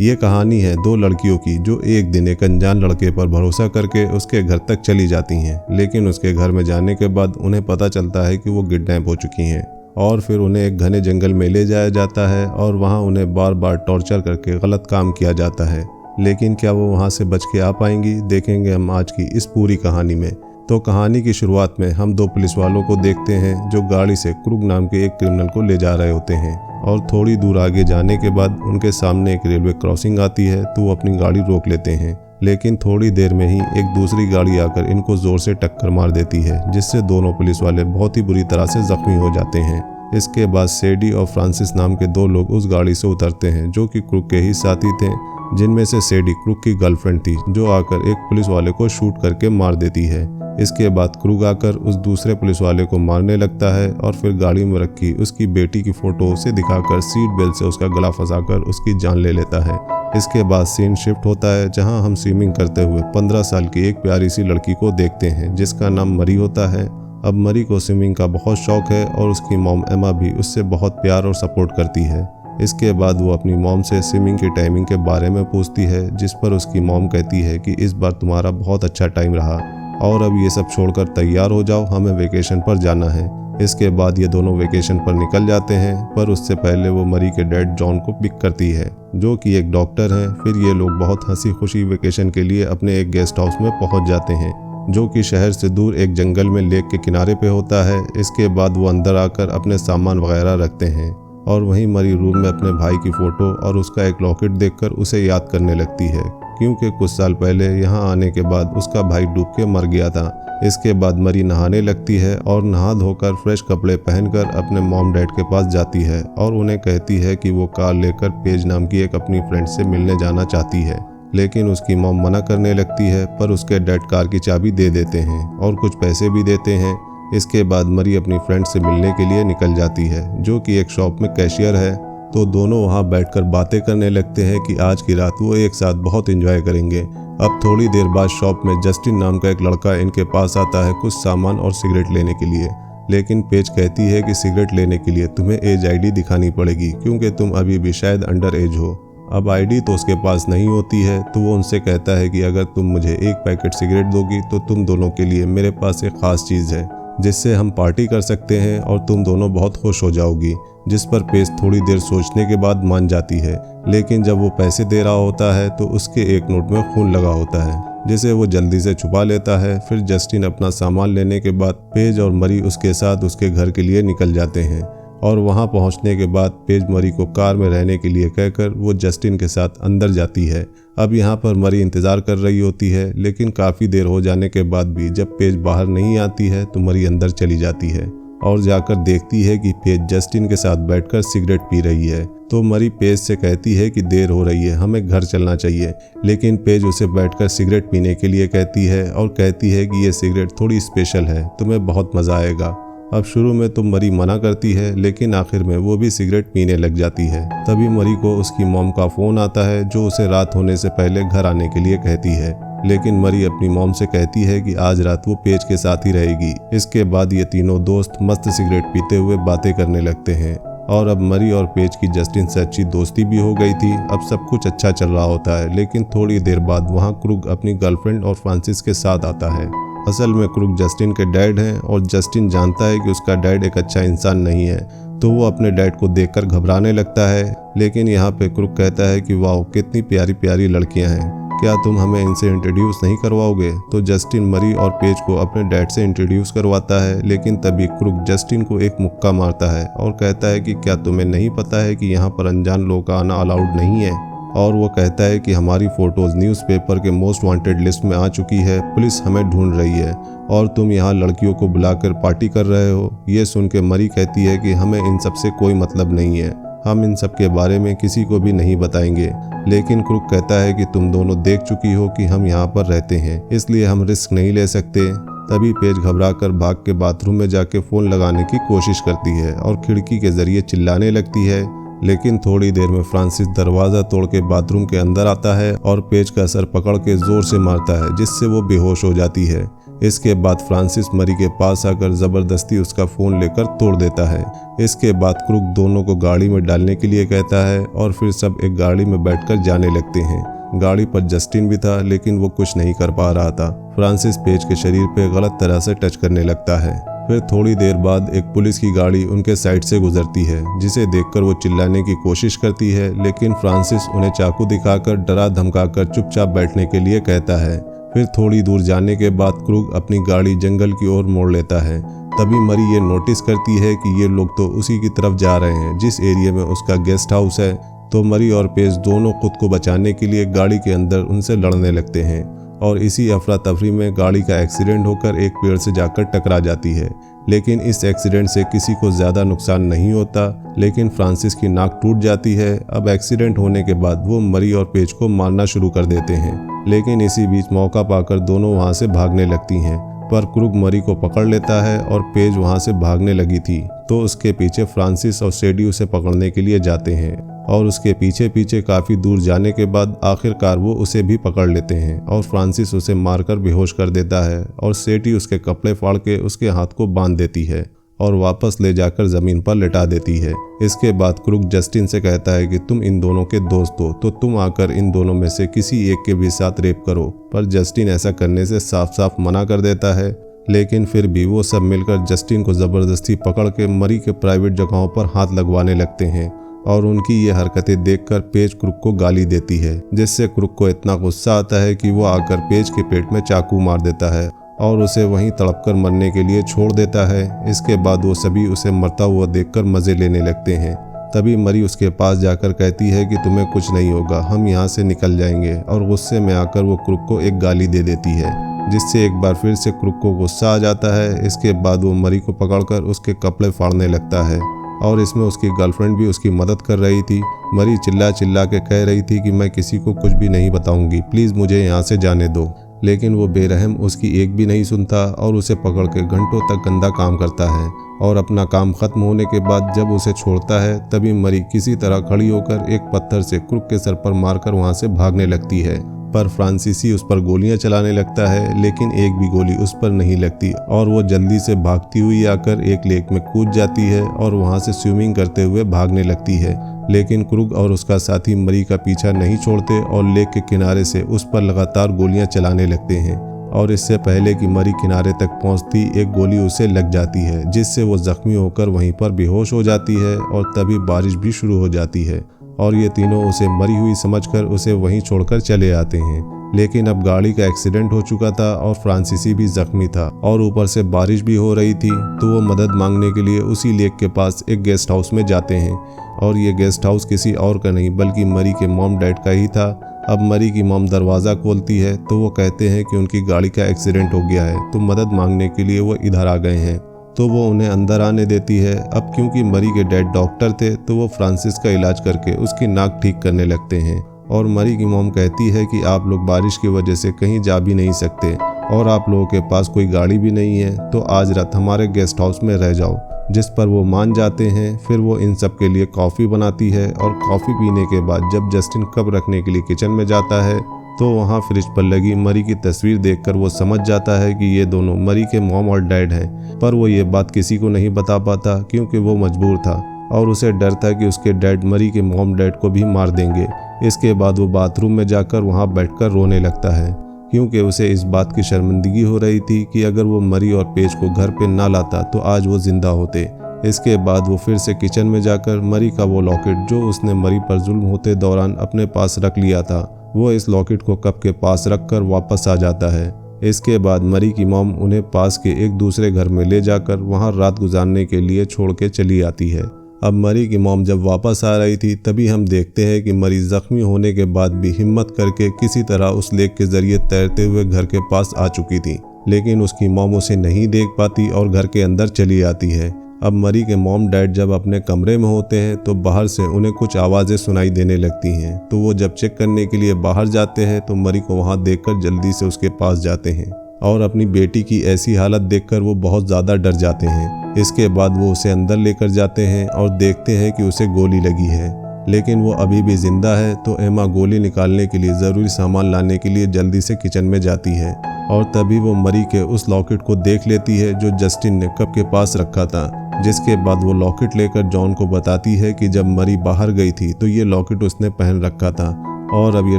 ये कहानी है दो लड़कियों की जो एक दिन एक अनजान लड़के पर भरोसा करके उसके घर तक चली जाती हैं, लेकिन उसके घर में जाने के बाद उन्हें पता चलता है कि वो किडनैप हो चुकी हैं और फिर उन्हें एक घने जंगल में ले जाया जाता है और वहाँ उन्हें बार बार टॉर्चर करके गलत काम किया जाता है। लेकिन क्या वो वहाँ से बच के आ पाएंगी, देखेंगे हम आज की इस पूरी कहानी में। तो कहानी की शुरुआत में हम दो पुलिस वालों को देखते हैं जो गाड़ी से क्रूग नाम के एक क्रिमिनल को ले जा रहे होते हैं और थोड़ी दूर आगे जाने के बाद उनके सामने एक रेलवे क्रॉसिंग आती है तो वो अपनी गाड़ी रोक लेते हैं। लेकिन थोड़ी देर में ही एक दूसरी गाड़ी आकर इनको जोर से टक्कर मार देती है, जिससे दोनों पुलिस वाले बहुत ही बुरी तरह से जख्मी हो जाते हैं। इसके बाद सेडी और फ्रांसिस नाम के दो लोग उस गाड़ी से उतरते हैं जो कि क्रूग के ही साथी थे, जिनमें से सेडी क्रूग की गर्लफ्रेंड थी जो आकर एक पुलिस वाले को शूट करके मार देती है। इसके बाद क्रूग आकर उस दूसरे पुलिस वाले को मारने लगता है और फिर गाड़ी में रखी उसकी बेटी की फोटो उसे दिखाकर सीट बेल्ट से उसका गला फंसाकर उसकी जान ले लेता है। इसके बाद सीन शिफ्ट होता है जहां हम स्विमिंग करते हुए 15 साल की एक प्यारी सी लड़की को देखते हैं जिसका नाम मरी होता है। अब मरी को स्विमिंग का बहुत शौक है और उसकी मॉम एमा भी उससे बहुत प्यार और सपोर्ट करती है। इसके बाद वो अपनी मॉम से स्विमिंग की टाइमिंग के बारे में पूछती है, जिस पर उसकी मॉम कहती है कि इस बार तुम्हारा बहुत अच्छा टाइम रहा और अब ये सब छोड़कर तैयार हो जाओ, हमें वेकेशन पर जाना है। इसके बाद ये दोनों वेकेशन पर निकल जाते हैं, पर उससे पहले वो मरी के डैड जॉन को पिक करती है जो कि एक डॉक्टर हैं। फिर ये लोग बहुत हंसी खुशी वेकेशन के लिए अपने एक गेस्ट हाउस में पहुंच जाते हैं जो कि शहर से दूर एक जंगल में लेक के किनारे पे होता है। इसके बाद वो अंदर आकर अपने सामान वगैरह रखते हैं और वहीं मरी रूम में अपने भाई की फोटो और उसका एक लॉकेट देखकर उसे याद करने लगती है, क्योंकि कुछ साल पहले यहाँ आने के बाद उसका भाई डूब के मर गया था। इसके बाद मरी नहाने लगती है और नहा धोकर फ्रेश कपड़े पहनकर अपने मॉम डैड के पास जाती है और उन्हें कहती है कि वो कार लेकर पेज नाम की एक अपनी फ्रेंड से मिलने जाना चाहती है। लेकिन उसकी मॉम मना करने लगती है, पर उसके डैड कार की चाबी दे देते हैं और कुछ पैसे भी देते हैं। इसके बाद मरी अपनी फ्रेंड से मिलने के लिए निकल जाती है जो कि एक शॉप में कैशियर है। तो दोनों वहां बैठकर बातें करने लगते हैं कि आज की रात वो एक साथ बहुत एंजॉय करेंगे। अब थोड़ी देर बाद शॉप में जस्टिन नाम का एक लड़का इनके पास आता है कुछ सामान और सिगरेट लेने के लिए। लेकिन पेज कहती है कि सिगरेट लेने के लिए तुम्हें एज आईडी दिखानी पड़ेगी क्योंकि तुम अभी भी शायद अंडर एज हो। अब आईडी तो उसके पास नहीं होती है, तो वो उनसे कहता है कि अगर तुम मुझे एक पैकेट सिगरेट दोगी तो तुम दोनों के लिए मेरे पास एक खास चीज़ है जिससे हम पार्टी कर सकते हैं और तुम दोनों बहुत खुश हो जाओगी। जिस पर पेज थोड़ी देर सोचने के बाद मान जाती है, लेकिन जब वो पैसे दे रहा होता है तो उसके एक नोट में खून लगा होता है जिसे वो जल्दी से छुपा लेता है। फिर जस्टिन अपना सामान लेने के बाद पेज और मरी उसके साथ उसके घर के लिए निकल जाते हैं और वहां पहुंचने के बाद पेज मरी को कार में रहने के लिए कहकर वो जस्टिन के साथ अंदर जाती है। अब यहाँ पर मरी इंतज़ार कर रही होती है, लेकिन काफ़ी देर हो जाने के बाद भी जब पेज बाहर नहीं आती है तो मरी अंदर चली जाती है और जाकर देखती है कि पेज जस्टिन के साथ बैठकर सिगरेट पी रही है। तो मरी पेज से कहती है कि देर हो रही है, हमें घर चलना चाहिए। लेकिन पेज उसे बैठकर सिगरेट पीने के लिए कहती है और कहती है कि ये सिगरेट थोड़ी स्पेशल है, तुम्हें बहुत मज़ा आएगा। अब शुरू में तो मरी मना करती है, लेकिन आखिर में वो भी सिगरेट पीने लग जाती है। तभी मरी को उसकी मॉम का फ़ोन आता है जो उसे रात होने से पहले घर आने के लिए कहती है। लेकिन मरी अपनी मॉम से कहती है कि आज रात वो पेज के साथ ही रहेगी। इसके बाद ये तीनों दोस्त मस्त सिगरेट पीते हुए बातें करने लगते हैं और अब मरी और पेज की जस्टिन से अच्छी दोस्ती भी हो गई थी। अब सब कुछ अच्छा चल रहा होता है, लेकिन थोड़ी देर बाद वहाँ क्रूग अपनी गर्लफ्रेंड और फ्रांसिस के साथ आता है। असल में क्रूग जस्टिन के डैड हैं और जस्टिन जानता है कि उसका डैड एक अच्छा इंसान नहीं है, तो वो अपने डैड को देखकर घबराने लगता है। लेकिन यहाँ पे क्रूग कहता है कि वाह कितनी प्यारी प्यारी लड़कियाँ हैं, क्या तुम हमें इनसे इंट्रोड्यूस नहीं करवाओगे। तो जस्टिन मरी और पेज को अपने डैड से इंट्रोड्यूस करवाता है, लेकिन तभी क्रूग जस्टिन को एक मुक्का मारता है और कहता है कि क्या तुम्हें नहीं पता है कि यहाँ पर अनजान लोगों का आना अलाउड नहीं है। और वो कहता है कि हमारी फ़ोटोज़ न्यूज़पेपर के मोस्ट वांटेड लिस्ट में आ चुकी है, पुलिस हमें ढूंढ रही है और तुम यहाँ लड़कियों को बुलाकर पार्टी कर रहे हो। ये सुन के मरी कहती है कि हमें इन सब से कोई मतलब नहीं है, हम इन सब के बारे में किसी को भी नहीं बताएंगे। लेकिन क्रूग कहता है कि तुम दोनों देख चुकी हो कि हम यहाँ पर रहते हैं, इसलिए हम रिस्क नहीं ले सकते। तभी पेज घबराकर भाग के बाथरूम में जाके फ़ोन लगाने की कोशिश करती है और खिड़की के ज़रिए चिल्लाने लगती है। लेकिन थोड़ी देर में फ्रांसिस दरवाज़ा तोड़ के बाथरूम के अंदर आता है और पेज का सर पकड़ के ज़ोर से मारता है, जिससे वो बेहोश हो जाती है। इसके बाद फ्रांसिस मरी के पास आकर ज़बरदस्ती उसका फ़ोन लेकर तोड़ देता है। इसके बाद क्रूक दोनों को गाड़ी में डालने के लिए कहता है और फिर सब एक गाड़ी में बैठकर जाने लगते हैं। गाड़ी पर जस्टिन भी था, लेकिन वो कुछ नहीं कर पा रहा था। फ्रांसिस पेज के शरीर पे गलत तरह से टच करने लगता है। फिर थोड़ी देर बाद एक पुलिस की गाड़ी उनके साइड से गुजरती है, जिसे देखकर वो चिल्लाने की कोशिश करती है, लेकिन फ्रांसिस उन्हें चाकू दिखाकर डरा धमकाकर चुपचाप बैठने के लिए कहता है। फिर थोड़ी दूर जाने के बाद क्रूक अपनी गाड़ी जंगल की ओर मोड़ लेता है। तभी मरी ये नोटिस करती है कि ये लोग तो उसी की तरफ जा रहे हैं जिस एरिया में उसका गेस्ट हाउस है। तो मरी और पेज दोनों खुद को बचाने के लिए गाड़ी के अंदर उनसे लड़ने लगते हैं और इसी अफरा तफरी में गाड़ी का एक्सीडेंट होकर एक पेड़ से जाकर टकरा जाती है। लेकिन इस एक्सीडेंट से किसी को ज़्यादा नुकसान नहीं होता, लेकिन फ्रांसिस की नाक टूट जाती है। अब एक्सीडेंट होने के बाद वो मरी और पेज को मारना शुरू कर देते हैं, लेकिन इसी बीच मौका पाकर दोनों वहाँ से भागने लगती हैं। पर क्रूक मरी को पकड़ लेता है और पेज वहाँ से भागने लगी थी तो उसके पीछे फ्रांसिस और सेडी उसे पकड़ने के लिए जाते हैं और उसके पीछे पीछे काफ़ी दूर जाने के बाद आखिरकार वो उसे भी पकड़ लेते हैं और फ्रांसिस उसे मारकर बेहोश कर देता है और सेडी उसके कपड़े फाड़ के उसके हाथ को बांध देती है और वापस ले जाकर ज़मीन पर लिटा देती है। इसके बाद क्रूक जस्टिन से कहता है कि तुम इन दोनों के दोस्त हो तो तुम आकर इन दोनों में से किसी एक के भी साथ रेप करो। पर जस्टिन ऐसा करने से साफ साफ मना कर देता है, लेकिन फिर भी वो सब मिलकर जस्टिन को ज़बरदस्ती पकड़ के मरी के प्राइवेट जगहों पर हाथ लगवाने लगते हैं और उनकी ये हरकतें देखकर पेज क्रूक को गाली देती है, जिससे क्रूक को इतना गुस्सा आता है कि वो आकर पेज के पेट में चाकू मार देता है और उसे वहीं तड़पकर मरने के लिए छोड़ देता है। इसके बाद वो सभी उसे मरता हुआ देखकर मज़े लेने लगते हैं। तभी मरी उसके पास जाकर कहती है कि तुम्हें कुछ नहीं होगा, हम यहाँ से निकल जाएंगे, और गुस्से में आकर वो क्रूक को एक गाली दे देती है, जिससे एक बार फिर से क्रूक को गुस्सा आ जाता है। इसके बाद वो मरी को पकड़कर उसके कपड़े फाड़ने लगता है और इसमें उसकी गर्लफ्रेंड भी उसकी मदद कर रही थी। मरी चिल्ला चिल्ला के कह रही थी कि मैं किसी को कुछ भी नहीं बताऊंगी, प्लीज़ मुझे यहाँ से जाने दो। लेकिन वो बेरहम उसकी एक भी नहीं सुनता और उसे पकड़ के घंटों तक गंदा काम करता है और अपना काम खत्म होने के बाद जब उसे छोड़ता है तभी मरी किसी तरह खड़ी होकर एक पत्थर से क्रूक के सर पर मारकर वहाँ से भागने लगती है। पर फ्रांसीसी उस पर गोलियां चलाने लगता है, लेकिन एक भी गोली उस पर नहीं लगती और वो जल्दी से भागती हुई आकर एक लेक में कूद जाती है और वहाँ से स्विमिंग करते हुए भागने लगती है। लेकिन क्रूक और उसका साथी मरी का पीछा नहीं छोड़ते और लेक के किनारे से उस पर लगातार गोलियां चलाने लगते हैं और इससे पहले कि मरी किनारे तक पहुंचती एक गोली उसे लग जाती है, जिससे वो जख्मी होकर वहीं पर बेहोश हो जाती है और तभी बारिश भी शुरू हो जाती है और ये तीनों उसे मरी हुई समझकर उसे वहीं छोड़कर चले आते हैं। लेकिन अब गाड़ी का एक्सीडेंट हो चुका था और फ्रांसीसी भी जख्मी था और ऊपर से बारिश भी हो रही थी, तो वो मदद मांगने के लिए उसी लेक के पास एक गेस्ट हाउस में जाते हैं और ये गेस्ट हाउस किसी और का नहीं बल्कि मरी के मॉम डैड का ही था। अब मरी की मॉम दरवाज़ा खोलती है तो वो कहते हैं कि उनकी गाड़ी का एक्सीडेंट हो गया है, तो मदद मांगने के लिए वो इधर आ गए हैं, तो वो उन्हें अंदर आने देती है। अब क्योंकि मरी के डैड डॉक्टर थे तो वो फ्रांसिस का इलाज करके उसकी नाक ठीक करने लगते हैं और मरी की मॉम कहती है कि आप लोग बारिश की वजह से कहीं जा भी नहीं सकते और आप लोगों के पास कोई गाड़ी भी नहीं है, तो आज रात हमारे गेस्ट हाउस में रह जाओ, जिस पर वो मान जाते हैं। फिर वो इन सब के लिए कॉफ़ी बनाती है और कॉफ़ी पीने के बाद जब जस्टिन कप रखने के लिए किचन में जाता है तो वहाँ फ्रिज पर लगी मरी की तस्वीर देखकर वो समझ जाता है कि ये दोनों मरी के मॉम और डैड हैं। पर वो ये बात किसी को नहीं बता पाता क्योंकि वो मजबूर था और उसे डर था कि उसके डैड मरी के मॉम डैड को भी मार देंगे। इसके बाद वो बाथरूम में जाकर वहाँ बैठकर रोने लगता है क्योंकि उसे इस बात की शर्मिंदगी हो रही थी कि अगर वो मरी और पेज को घर पे ना लाता तो आज वो जिंदा होते। इसके बाद वो फिर से किचन में जाकर मरी का वो लॉकेट जो उसने मरी पर जुल्म होते दौरान अपने पास रख लिया था, वो इस लॉकेट को कप के पास रखकर वापस आ जाता है। इसके बाद मरी की मॉम उन्हें पास के एक दूसरे घर में ले जाकर वहाँ रात गुजारने के लिए छोड़ के चली आती है। अब मरी की मॉम जब वापस आ रही थी तभी हम देखते हैं कि मरी जख्मी होने के बाद भी हिम्मत करके किसी तरह उस लेक के जरिए तैरते हुए घर के पास आ चुकी थी, लेकिन उसकी मॉम उसे नहीं देख पाती और घर के अंदर चली आती है। अब मरी के मॉम डैड जब अपने कमरे में होते हैं तो बाहर से उन्हें कुछ आवाज़ें सुनाई देने लगती हैं, तो वो जब चेक करने के लिए बाहर जाते हैं तो मरी को वहाँ देखकर जल्दी से उसके पास जाते हैं और अपनी बेटी की ऐसी हालत देखकर वो बहुत ज़्यादा डर जाते हैं। इसके बाद वो उसे अंदर लेकर जाते हैं और देखते हैं कि उसे गोली लगी है। लेकिन वो अभी भी जिंदा है। तो एमा गोली निकालने के लिए ज़रूरी सामान लाने के लिए जल्दी से किचन में जाती है और तभी वो मरी के उस लॉकेट को देख लेती है जो जस्टिन ने कप के पास रखा था। जिसके बाद वो लॉकेट लेकर जॉन को बताती है कि जब मरी बाहर गई थी तो ये लॉकेट उसने पहन रखा था और अब ये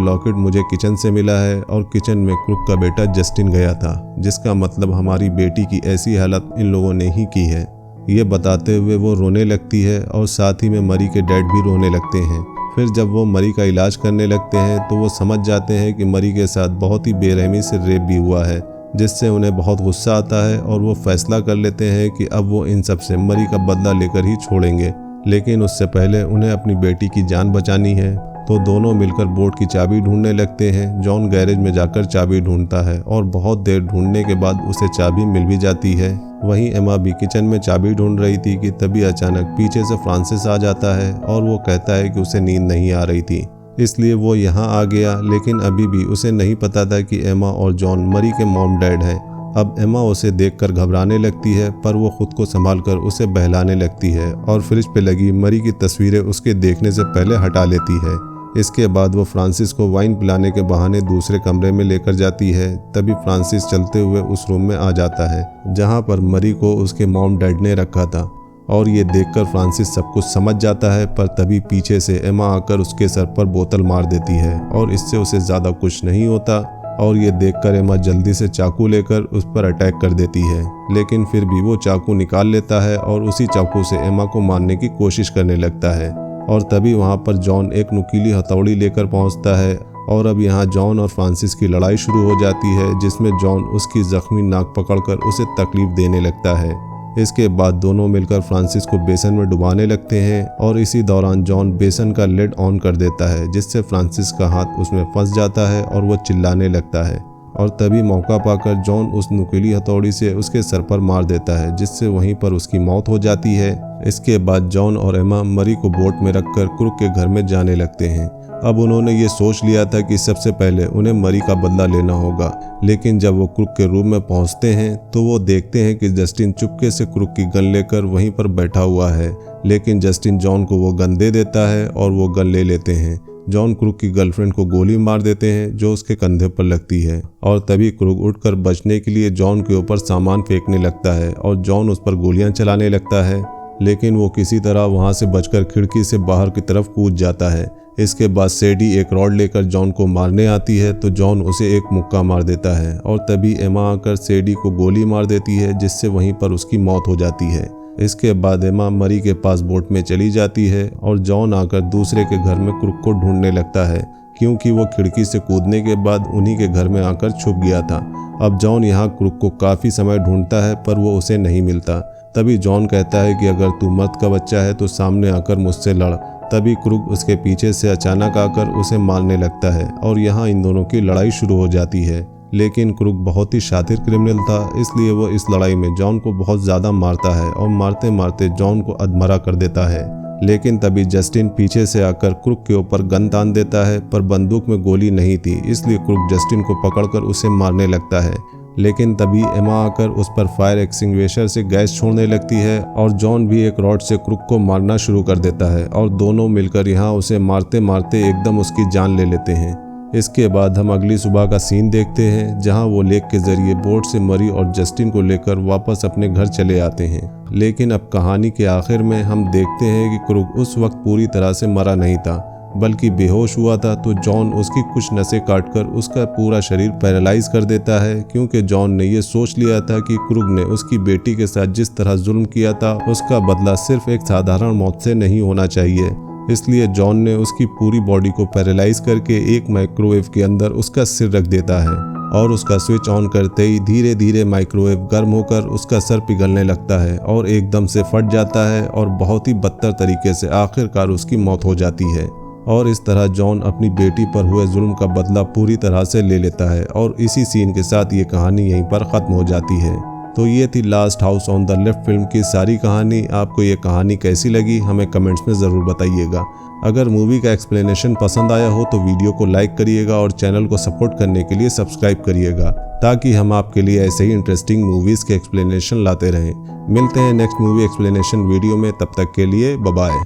लॉकेट मुझे किचन से मिला है और किचन में क्रुक का बेटा जस्टिन गया था, जिसका मतलब हमारी बेटी की ऐसी हालत इन लोगों ने ही की है। ये बताते हुए वो रोने लगती है और साथ ही में मरी के डैड भी रोने लगते हैं। फिर जब वो मरी का इलाज करने लगते हैं तो वो समझ जाते हैं कि मरी के साथ बहुत ही बेरहमी से रेप भी हुआ है, जिससे उन्हें बहुत गुस्सा आता है और वो फैसला कर लेते हैं कि अब वो इन सब से मरी का बदला लेकर ही छोड़ेंगे। लेकिन उससे पहले उन्हें अपनी बेटी की जान बचानी है। तो दोनों मिलकर बोट की चाबी ढूंढने लगते हैं। जॉन गैरेज में जाकर चाबी ढूंढता है और बहुत देर ढूंढने के बाद उसे चाबी मिल भी जाती है। वहीं एमा भी किचन में चाबी ढूंढ रही थी कि तभी अचानक पीछे से फ्रांसिस आ जाता है और वो कहता है कि उसे नींद नहीं आ रही थी, इसलिए वो यहाँ आ गया। लेकिन अभी भी उसे नहीं पता था कि एमा और जॉन मरी के मॉम डैड हैं। अब एमा उसे देखकर घबराने लगती है, पर वो खुद को संभालकर उसे बहलाने लगती है और फ्रिज पे लगी मरी की तस्वीरें उसके देखने से पहले हटा लेती है। इसके बाद वो फ्रांसिस को वाइन पिलाने के बहाने दूसरे कमरे में लेकर जाती है। तभी फ्रांसिस चलते हुए उस रूम में आ जाता है जहां पर मरी को उसके मॉम डैड ने रखा था और ये देखकर फ्रांसिस सब कुछ समझ जाता है। पर तभी पीछे से एमा आकर उसके सर पर बोतल मार देती है और इससे उसे ज़्यादा कुछ नहीं होता और ये देखकर एमा जल्दी से चाकू लेकर उस पर अटैक कर देती है। लेकिन फिर भी वो चाकू निकाल लेता है और उसी चाकू से एमा को मारने की कोशिश करने लगता है और तभी वहाँ पर जॉन एक नुकीली हथौड़ी लेकर पहुँचता है और अब यहाँ जॉन और फ्रांसिस की लड़ाई शुरू हो जाती है, जिसमें जॉन उसकी जख्मी नाक पकड़कर उसे तकलीफ देने लगता है। इसके बाद दोनों मिलकर फ्रांसिस को बेसन में डुबाने लगते हैं और इसी दौरान जॉन बेसन का लिड ऑन कर देता है, जिससे फ्रांसिस का हाथ उसमें फंस जाता है और वो चिल्लाने लगता है और तभी मौका पाकर जॉन उस नुकीली हथौड़ी से उसके सर पर मार देता है, जिससे वहीं पर उसकी मौत हो जाती है। इसके बाद जॉन और एमा मरी को बोट में रखकर क्रुक के घर में जाने लगते हैं। अब उन्होंने ये सोच लिया था कि सबसे पहले उन्हें मरी का बदला लेना होगा, लेकिन जब वो क्रुक के रूम में पहुंचते हैं तो वो देखते हैं कि जस्टिन चुपके से क्रुक की गन लेकर वहीं पर बैठा हुआ है। लेकिन जस्टिन जॉन को वो गन दे देता है और वो गन ले लेते हैं। जॉन क्रुक की गर्लफ्रेंड को गोली मार देते हैं जो उसके कंधे पर लगती है और तभी क्रुक उठकर बचने के लिए जॉन के ऊपर सामान फेंकने लगता है और जॉन उस पर गोलियां चलाने लगता है, लेकिन वो किसी तरह वहां से बचकर खिड़की से बाहर की तरफ कूद जाता है। इसके बाद सेडी एक रॉड लेकर जॉन को मारने आती है तो जॉन उसे एक मुक्का मार देता है और तभी एमा आकर सेडी को गोली मार देती है, जिससे वहीं पर उसकी मौत हो जाती है। इसके बाद एमा मरी के पास बोट में चली जाती है और जॉन आकर दूसरे के घर में क्रुक को ढूंढने लगता है, क्योंकि वो खिड़की से कूदने के बाद उन्हीं के घर में आकर छुप गया था। अब जॉन यहाँ क्रुक को काफ़ी समय ढूंढता है पर वो उसे नहीं मिलता। तभी जॉन कहता है कि अगर तू मर्द का बच्चा है तो सामने आकर मुझसे लड़। तभी क्रुक उसके पीछे से अचानक आकर उसे मारने लगता है और यहाँ इन दोनों की लड़ाई शुरू हो जाती है। लेकिन क्रुक बहुत ही शातिर क्रिमिनल था, इसलिए वो इस लड़ाई में जॉन को बहुत ज़्यादा मारता है और मारते मारते जॉन को अधमरा कर देता है। लेकिन तभी जस्टिन पीछे से आकर क्रुक के ऊपर गन तान देता है, पर बंदूक में गोली नहीं थी, इसलिए क्रुक जस्टिन को पकड़कर उसे मारने लगता है। लेकिन तभी एमा आकर उस पर फायर एक्सटिंग्विशर से गैस छोड़ने लगती है और जॉन भी एक रॉड से क्रुक को मारना शुरू कर देता है और दोनों मिलकर यहाँ उसे मारते मारते एकदम उसकी जान ले लेते हैं। इसके बाद हम अगली सुबह का सीन देखते हैं जहां वो लेक के जरिए बोट से मरी और जस्टिन को लेकर वापस अपने घर चले आते हैं। लेकिन अब कहानी के आखिर में हम देखते हैं कि क्रुक उस वक्त पूरी तरह से मरा नहीं था, बल्कि बेहोश हुआ था। तो जॉन उसकी कुछ नसें काटकर उसका पूरा शरीर पैरालाइज कर देता है, क्योंकि जॉन ने ये सोच लिया था कि क्रुक ने उसकी बेटी के साथ जिस तरह जुल्म किया था उसका बदला सिर्फ एक साधारण मौत से नहीं होना चाहिए। इसलिए जॉन ने उसकी पूरी बॉडी को पैरालाइज करके एक माइक्रोवेव के अंदर उसका सिर रख देता है और उसका स्विच ऑन करते ही धीरे धीरे माइक्रोवेव गर्म होकर उसका सर पिघलने लगता है और एकदम से फट जाता है और बहुत ही बदतर तरीके से आखिरकार उसकी मौत हो जाती है। और इस तरह जॉन अपनी बेटी पर हुए जुल्म का बदला पूरी तरह से ले लेता है और इसी सीन के साथ ये कहानी यहीं पर ख़त्म हो जाती है। तो ये थी last house on the left film की सारी कहानी। आपको ये कहानी कैसी लगी हमें कमेंट्स में ज़रूर बताइएगा। अगर मूवी का एक्सप्लेनेशन पसंद आया हो तो वीडियो को लाइक करिएगा और चैनल को सपोर्ट करने के लिए सब्सक्राइब करिएगा, ताकि हम आपके लिए ऐसे ही इंटरेस्टिंग मूवीज़ के एक्सप्लेनेशन लाते रहें। मिलते हैं नेक्स्ट मूवी एक्सप्लेनेशन वीडियो में, तब तक के लिए बाय बाय।